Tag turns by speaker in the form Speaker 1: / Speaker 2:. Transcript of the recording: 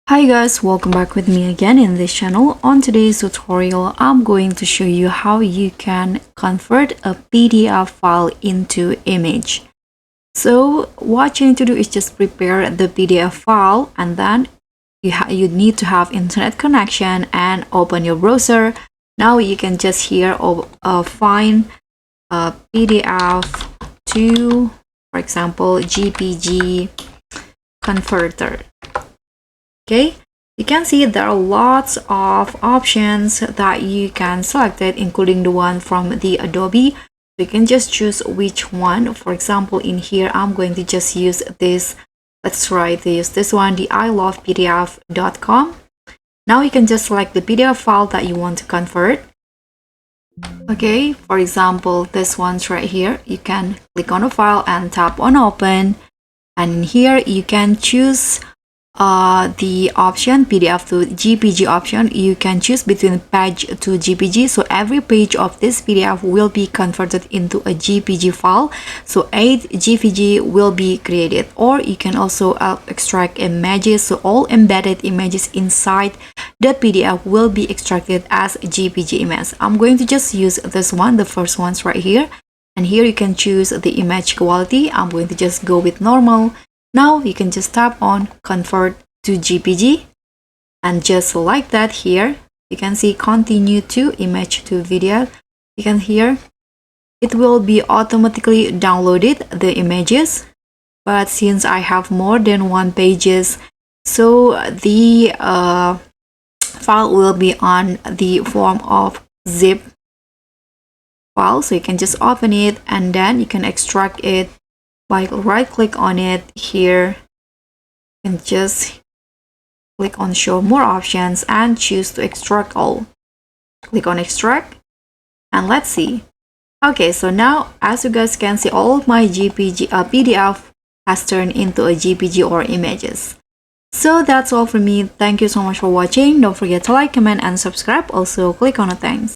Speaker 1: Hi guys, welcome back with me again in this channel. On today's tutorial, I'm going to show you how you can convert a PDF file into image. So what you need to do is just prepare the PDF file, and then you need to have internet connection and open your browser. Now you can just here find a PDF to, for example, JPG converter. Okay, you can see there are lots of options that you can select it, including the one from the Adobe. You can just choose which one. For example, in here, I'm going to just use this. Let's try to use this one, the ilovepdf.com. Now you can just select the PDF file that you want to convert. Okay, for example, this one's right here. You can click on a file and tap on open. And in here, you can choose the option PDF to JPG option. You can choose between page to JPG, so every page of this PDF will be converted into a JPG file, so 8 JPG will be created. Or you can also extract images, so all embedded images inside the PDF will be extracted as JPG image. I'm going to just use this one, the first one's right here, and here you can choose the image quality. I'm going to just go with normal. Now you can just tap on convert to JPG and just like that. Here you can see continue to image to video. You can hear it will be automatically downloaded the images, but since I have more than one pages, so the file will be on the form of zip file. So you can just open it and then you can extract it by right click on it here, and just click on show more options and choose to extract all. Click on extract and let's see. Okay, so now as you guys can see, all of my PDF has turned into a JPG or images. So that's all for me. Thank you so much for watching. Don't forget to like, comment and subscribe. Also click on the thanks.